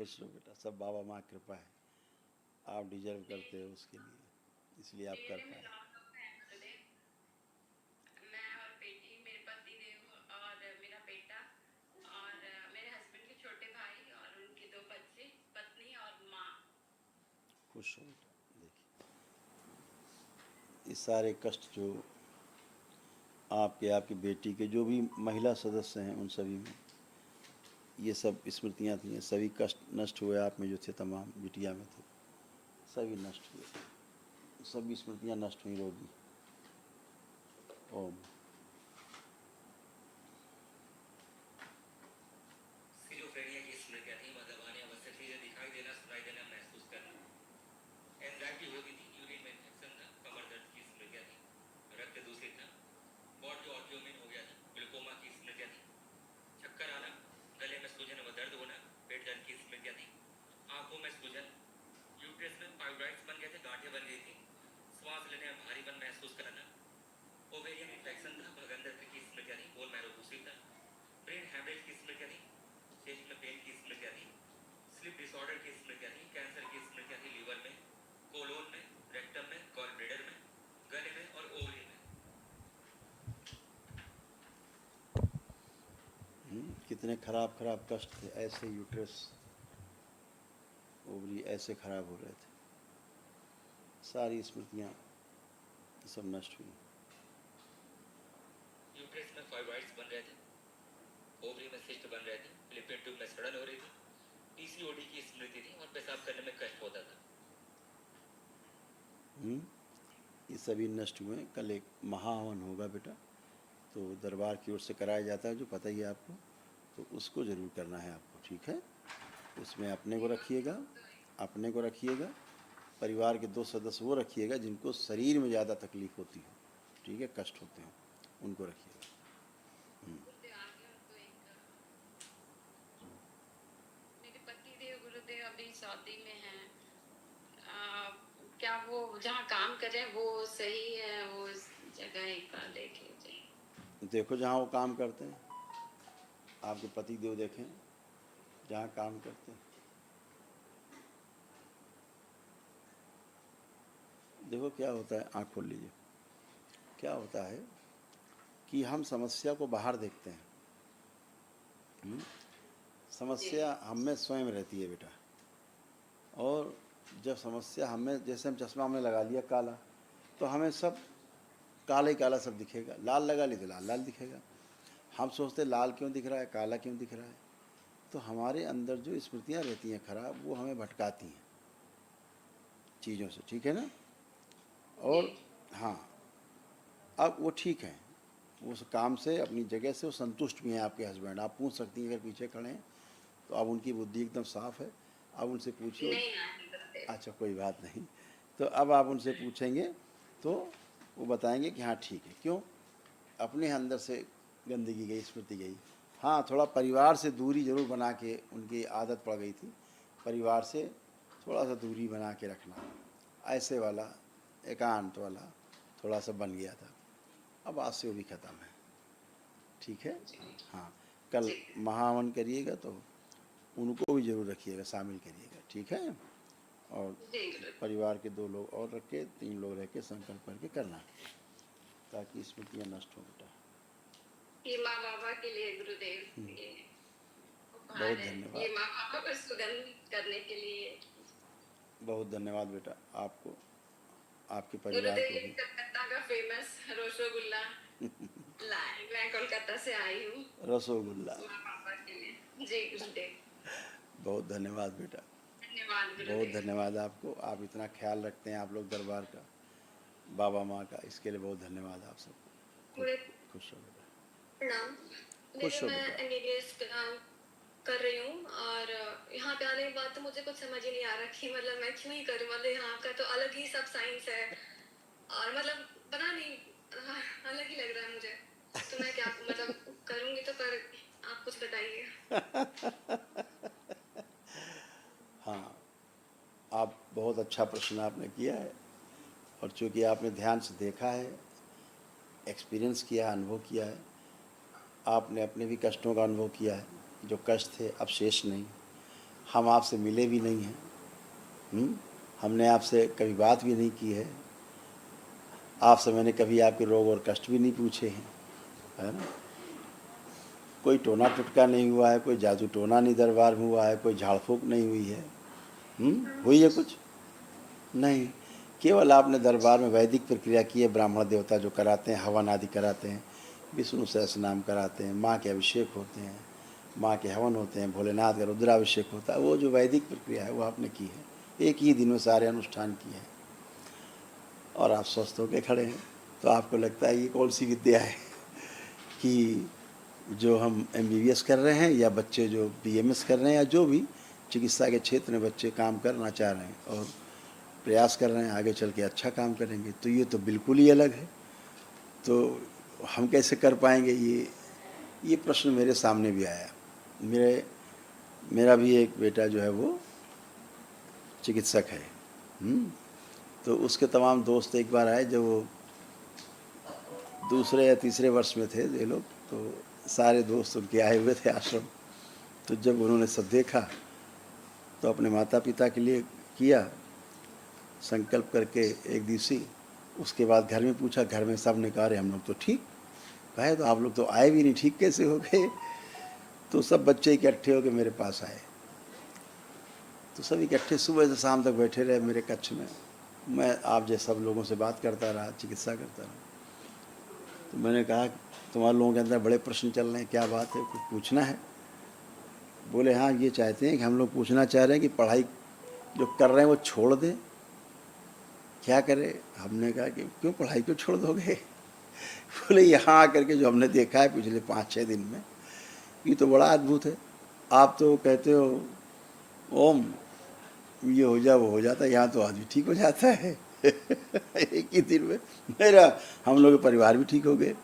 खुश रहो बेटा, सब बाबा माँ की कृपा है, आप डिजर्व करते हो उसके लिए, इसलिए आप कर मेरे में पाए। 9 लोग हैं गुरुदेव। मैं और बेटी, मेरे पति देव और मेरा बेटा और मेरे हस्बैंड के छोटे भाई और उनके 2 बच्चे, पत्नी और माँ। खुश हो बेटा। देखिए ये सारे कष्ट जो आपके, आपकी बेटी के, जो भी महिला सदस्य हैं उन सभी में ये सब स्मृतियाँ थी, सभी कष्ट नष्ट हुए, आप में जो थे तमाम बिटिया में थे सभी नष्ट हुए, सभी स्मृतियाँ नष्ट हुई रोगी। ओम। स्किज़ोफ्रेनिया की स्मृतियाँ थी, वह दबाने अवश्य चीज़ें दिखाई देना, सुनाई देना, महसूस करना। एंजाइटी होती थी, यूरिन में इन्फेक्शन था, कमर दर्द की स्मृतियाँ थी, रक्त दूषित था, बॉडी ऑटोइम्यून हो गया था, ग्लूकोमा की स्मृतियाँ थी, चक्कर आना, गले में सूजन व दर्द होना, पेट दर्द की स्मृतियाँ थी, आंखों में सूजन, यूट्रस में फाइब्रॉइड्स बन गए थे, गांठें बन गई थी, श्वास लेने में भारीपन महसूस कराना, ओवेरियन इन्फेक्शन था, भगंदर की स्मृतियाँ थी, बोन मैरो दूषित था, ब्रेन हैमरेज की स्मृतियाँ थी, चेस्ट में पेन की स्मृतियाँ थी, स्लीप डिसऑर्डर की स्मृतियाँ थी, कैंसर की स्मृतियाँ थी, लीवर में, कोलोन में, रेक्टम में, गॉल ब्लैडर में, गले में और ओवरी में। कितने खराब खराब कष्ट थे, ऐसे यूट्रस ओवरी ऐसे खराब हो रहे थे, सारी स्मृतियाँ सब नष्ट हुई। यूट्रस में फाइब्रॉइड्स बन रहे थे, ओवरी में सिस्ट बन रहे थे, फिलिपियन ट्यूब में सड़न हो रही थी, पीसीओडी की स्मृति थी और पेशाब करने में कष्ट होता था। ये सभी नष्ट हुए। कल एक महाहवन होगा बेटा, तो दरबार की ओर से कराया जाता है, जो पता ही है आपको, तो उसको ज़रूर करना है आपको, ठीक है। उसमें अपने को रखिएगा, अपने को रखिएगा, परिवार के 2 सदस्य वो रखिएगा जिनको शरीर में ज़्यादा तकलीफ होती हो, ठीक है, कष्ट होते हो, उनको रखिएगा। गुरुदेव आ गया तो एक मेरे पति देव गुरुदेव अभी सऊदी में हैं। क्या वो जहाँ काम कर रहे हैं वो सही है? वो जगह एक बार देख लीजिए। देखो जहाँ वो काम करते हैं, आपके पति देव देखें जहाँ काम करते हैं। देखो क्या होता है, आँख खोल लीजिए। क्या होता है कि हम समस्या को बाहर देखते हैं, समस्या हम में स्वयं रहती है बेटा, और जब समस्या हमें, जैसे हम चश्मा हमने लगा लिया काला, तो हमें सब काला ही काला सब दिखेगा, लाल लगा ली तो लाल लाल दिखेगा। हम सोचते लाल क्यों दिख रहा है, काला क्यों दिख रहा है, तो हमारे अंदर जो स्मृतियाँ रहती हैं खराब, वो हमें भटकाती हैं चीज़ों से, ठीक है ना। और हाँ, अब वो ठीक है, उस काम से अपनी जगह से वो संतुष्ट भी हैं आपके हस्बैंड। आप पूछ सकती हैं, अगर पीछे खड़े हैं तो अब उनकी बुद्धि एकदम साफ है, अब उनसे पूछिए। नहीं आए गुरुदेव। अच्छा कोई बात नहीं, तो अब आप उनसे पूछेंगे तो वो बताएंगे कि हाँ ठीक है। क्यों? अपने अंदर से गंदगी गई, स्मृति गई। हाँ, थोड़ा परिवार से दूरी ज़रूर बना के उनकी आदत पड़ गई थी, परिवार से थोड़ा सा दूरी बना के रखना, ऐसे वाला एकांत वाला थोड़ा सा बन गया था, अब आज से वो भी ख़त्म है, ठीक है। हाँ, कल महावन करिएगा तो उनको भी ज़रूर रखिएगा, शामिल करिएगा, ठीक है। और परिवार के 2 लोग और रख के, 3 लोग रह के संकल्प करके करना, ताकि स्मृतियाँ नष्ट हो बेटा। ये माँ बाबा के लिए गुरुदेव, ये उपहार बहुत है, धन्यवाद, ये माँ बाबा को सुगंध करने के लिए। बहुत धन्यवाद बेटा आपको, आपके परिवार गुरुदेव को ये भी। कलकत्ता का फेमस रसगुल्ला लाए, मैं कोलकाता से आई हूँ रसोगुल्ला। माँ बाबा के लिए। जी गुरुदेव, बहुत धन्यवाद बेटा, धन्यवाद बहुत गुरुदेव। धन्यवाद आपको, आप इतना ख्याल रखते हैं आप लोग दरबार का, बाबा माँ का, इसके लिए बहुत धन्यवाद आप सबको। खुश, खुश रहो बेटा, प्रणाम। मेरे खुश हो मैं बेटा। एमबीबीएस कर रही हूँ और यहाँ पे आने के बाद तो मुझे कुछ समझ ही नहीं आ रहा कि मतलब मैं क्यों ही करूँ। मतलब यहाँ का तो अलग ही सब साइंस है और मतलब पता नहीं, अलग ही लग रहा है मुझे। तो मैं क्या मतलब करूँगी तो, पर आप कुछ बताइए। हाँ, आप बहुत अच्छा प्रश्न आपने किया है, और चूँकि आपने ध्यान से देखा है, एक्सपीरियंस किया है, अनुभव किया है, आपने अपने भी कष्टों का अनुभव किया है, जो कष्ट थे अब शेष नहीं, हम आपसे मिले भी नहीं हैं, हमने आपसे कभी बात भी नहीं की है, आपसे मैंने कभी आपके रोग और कष्ट भी नहीं पूछे हैं, है ना। कोई टोना टुटका नहीं हुआ है, कोई जादू टोना नहीं दरबार में हुआ है, कोई झाड़ फूक नहीं हुई है, हुई है कुछ नहीं। केवल आपने दरबार में वैदिक प्रक्रिया की है, ब्राह्मण देवता जो कराते हैं, हवन आदि कराते हैं, विष्णु सहस्रनाम कराते हैं, माँ के अभिषेक होते हैं, माँ के हवन होते हैं, भोलेनाथ का रुद्राभिषेक होता है, वो जो वैदिक प्रक्रिया है वो आपने की है, एक ही दिन में सारे अनुष्ठान किए हैं और आप स्वस्थ होकर खड़े हैं। तो आपको लगता है ये कौन सी विद्या है कि जो हम MBBS कर रहे हैं या बच्चे जो BMS कर रहे हैं या जो भी चिकित्सा के क्षेत्र में बच्चे काम करना चाह रहे हैं और प्रयास कर रहे हैं आगे चल के अच्छा काम करेंगे, तो ये तो बिल्कुल ही अलग है। तो हम कैसे कर पाएंगे, ये प्रश्न मेरे सामने भी आया। मेरा भी एक बेटा जो है वो चिकित्सक है, तो उसके तमाम दोस्त एक बार आए, जब वो दूसरे या तीसरे वर्ष में थे ये लोग, तो सारे दोस्त उनके आए हुए थे आश्रम। तो जब उन्होंने सब देखा तो अपने माता पिता के लिए किया संकल्प करके एक दिवसीय, उसके बाद घर में पूछा, घर में सब ने कहा अरे हम लोग तो ठीक। कहे तो आप लोग तो आए भी नहीं, ठीक कैसे हो गए। तो सब बच्चे इकट्ठे होकर मेरे पास आए, तो सब इकट्ठे सुबह से शाम तक बैठे रहे मेरे कक्ष में। मैं आप जैसे सब लोगों से बात करता रहा, चिकित्सा करता रहा। तो मैंने कहा तुम्हारे लोगों के अंदर बड़े प्रश्न चल रहे हैं, क्या बात है, कुछ पूछना है। बोले हाँ ये चाहते हैं कि हम लोग पूछना चाह रहे हैं कि पढ़ाई जो कर रहे हैं वो छोड़ दें, क्या करें। हमने कहा कि क्यों पढ़ाई क्यों छोड़ दोगे। बोले यहाँ आकर के जो हमने देखा है पिछले 5-6 दिन में, ये तो बड़ा अद्भुत है। आप तो कहते हो ओम ये हो जा वो हो जाता है, यहाँ तो आदमी ठीक हो जाता है एक ही दिन में। मेरा हम लोग के परिवार भी ठीक हो गए।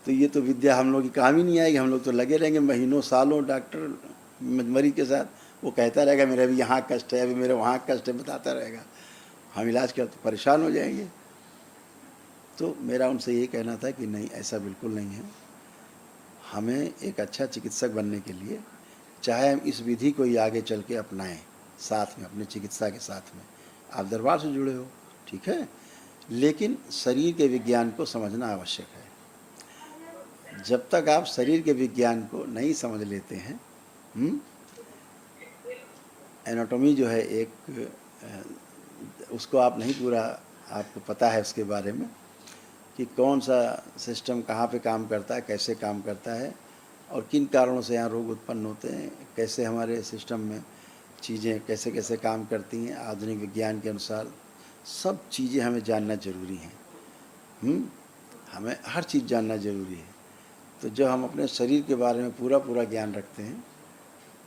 तो ये तो विद्या हम लोग की काम ही नहीं आएगी, हम लोग तो लगे रहेंगे महीनों सालों डॉक्टर मरीज के साथ, वो कहता रहेगा मेरा भी यहाँ कष्ट है, अभी मेरे वहाँ कष्ट है, बताता रहेगा, हम इलाज कर तो परेशान हो जाएंगे। तो मेरा उनसे ये कहना था कि नहीं, ऐसा बिल्कुल नहीं है। हमें एक अच्छा चिकित्सक बनने के लिए चाहे हम इस विधि को ही आगे चल के अपनाएं साथ में, अपने चिकित्सा के साथ में। आप दरबार से जुड़े हो, ठीक है, लेकिन शरीर के विज्ञान को समझना आवश्यक है। जब तक आप शरीर के विज्ञान को नहीं समझ लेते हैं, एनाटॉमी जो है एक, उसको आप नहीं पूरा आपको पता है उसके बारे में कि कौन सा सिस्टम कहाँ पे काम करता है, कैसे काम करता है और किन कारणों से यहाँ रोग उत्पन्न होते हैं, कैसे हमारे सिस्टम में चीज़ें कैसे कैसे काम करती हैं, आधुनिक विज्ञान के अनुसार सब चीज़ें हमें जानना ज़रूरी हैं। हमें हर चीज़ जानना ज़रूरी है। तो जब हम अपने शरीर के बारे में पूरा पूरा ज्ञान रखते हैं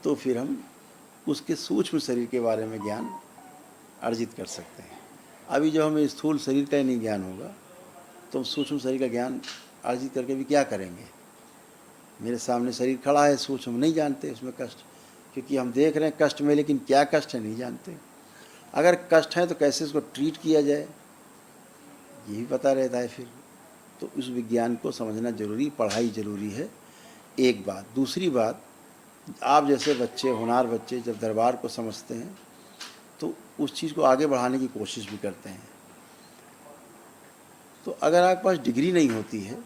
तो फिर हम उसके सूक्ष्म शरीर के बारे में ज्ञान अर्जित कर सकते हैं। अभी जब हमें स्थूल शरीर का ही नहीं ज्ञान होगा तो हम सूक्ष्म शरीर का ज्ञान अर्जित करके भी क्या करेंगे। मेरे सामने शरीर खड़ा है, सूक्ष्म नहीं जानते उसमें कष्ट, क्योंकि हम देख रहे हैं कष्ट में, लेकिन क्या कष्ट है नहीं जानते। अगर कष्ट है तो कैसे उसको ट्रीट किया जाए ये भी पता रहता है। फिर तो उस विज्ञान को समझना जरूरी, पढ़ाई जरूरी है, एक बात। दूसरी बात, आप जैसे बच्चे, होनहार बच्चे जब दरबार को समझते हैं तो उस चीज़ को आगे बढ़ाने की कोशिश भी करते हैं। तो अगर आपके पास डिग्री नहीं होती है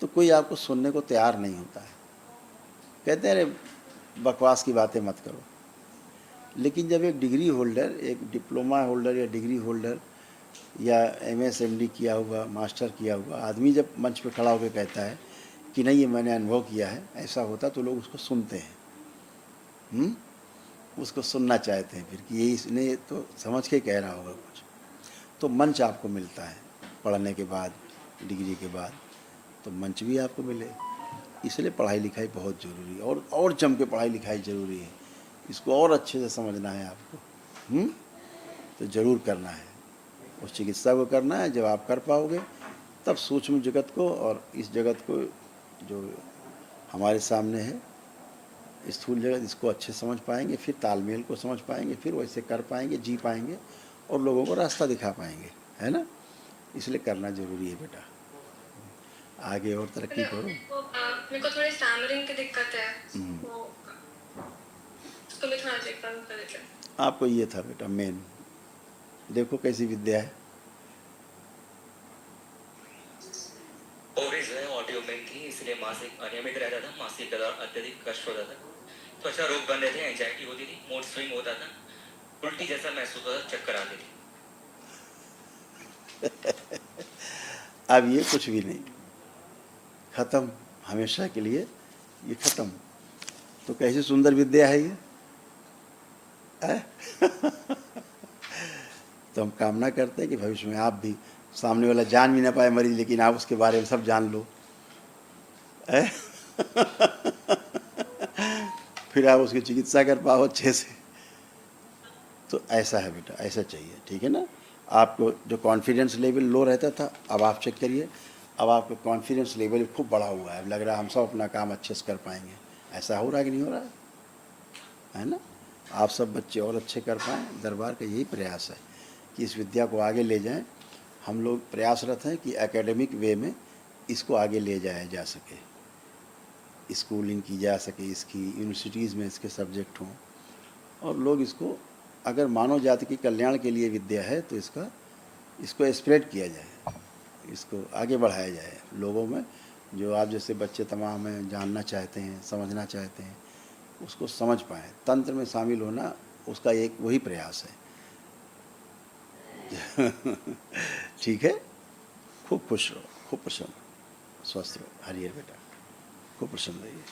तो कोई आपको सुनने को तैयार नहीं होता है, कहते हैं अरे बकवास की बातें मत करो। लेकिन जब एक डिग्री होल्डर, एक डिप्लोमा होल्डर या डिग्री होल्डर या MS MD किया हुआ, मास्टर किया हुआ आदमी जब मंच पे खड़ा होकर कहता है कि नहीं ये मैंने अनुभव किया है, ऐसा होता, तो लोग उसको सुनते हैं, उसको सुनना चाहते हैं फिर कि ये इसने तो समझ के कह रहा होगा कुछ। तो मंच आपको मिलता है पढ़ने के बाद, डिग्री के बाद, तो मंच भी आपको मिले। इसलिए पढ़ाई लिखाई बहुत ज़रूरी है, और जम के पढ़ाई लिखाई ज़रूरी है। इसको और अच्छे से समझना है आपको, तो ज़रूर करना है, उस चिकित्सा को करना है। जब आप कर पाओगे तब सूक्ष्म जगत को और इस जगत को जो हमारे सामने है, स्थूल जगत, इसको अच्छे समझ पाएंगे, फिर तालमेल को समझ पाएंगे, फिर वैसे कर पाएंगे, जी पाएंगे और लोगों को रास्ता दिखा पाएंगे, है ना। इसलिए करना ज़रूरी है बेटा, आगे और तरक्की करो। मेरे को थोड़ी स्टैमरिंग की दिक्कत है। आपको ये था बेटा मेन। देखो कैसी विद्या है। ओवरेज है ऑडियोमेन थी, इसलिए मासिक अनियमित रहता था, मासिक के दौरान अत्यधिक कष्ट होता था, त्वचा रोग बन रहे थे, एंजाइटी होती थी, मूड स्विंग होता था, उल्टी जैसा महसूस होता था, चक्कर आते थे। अब ये कुछ भी नहीं, खत्म हमेशा के लिए, ये खत्म। तो कैसी सुंदर विद्या है ये है? तो हम कामना करते हैं कि भविष्य में आप भी, सामने वाला जान भी ना पाए मरीज, लेकिन आप उसके बारे में सब जान लो है? फिर आप उसकी चिकित्सा कर पाओ अच्छे से। तो ऐसा है बेटा, ऐसा चाहिए, ठीक है ना। आपको जो कॉन्फिडेंस लेवल लो रहता था, अब आप चेक करिए, अब आपका कॉन्फिडेंस लेवल खूब बढ़ा हुआ है। अब लग रहा है हम सब अपना काम अच्छे से कर पाएंगे। ऐसा हो रहा है कि नहीं हो रहा है ना। आप सब बच्चे और अच्छे कर पाएँ, दरबार का यही प्रयास है कि इस विद्या को आगे ले जाएं। हम लोग प्रयासरत हैं कि एकेडमिक वे में इसको आगे ले जाया जा सके, स्कूलिंग की जा सके, इसकी यूनिवर्सिटीज़ में इसके सब्जेक्ट हों, और लोग इसको, अगर मानव जाति के कल्याण के लिए विद्या है तो इसको स्प्रेड किया जाए, इसको आगे बढ़ाया जाए लोगों में। जो आप जैसे बच्चे तमाम हैं, जानना चाहते हैं, समझना चाहते हैं, उसको समझ पाएँ। तंत्र में शामिल होना उसका एक वही प्रयास है। ठीक है, खूब खुश रहो, खूब प्रसन्न, स्वस्थ रहो। हरिहर बेटा, खूब प्रसन्न रहिए।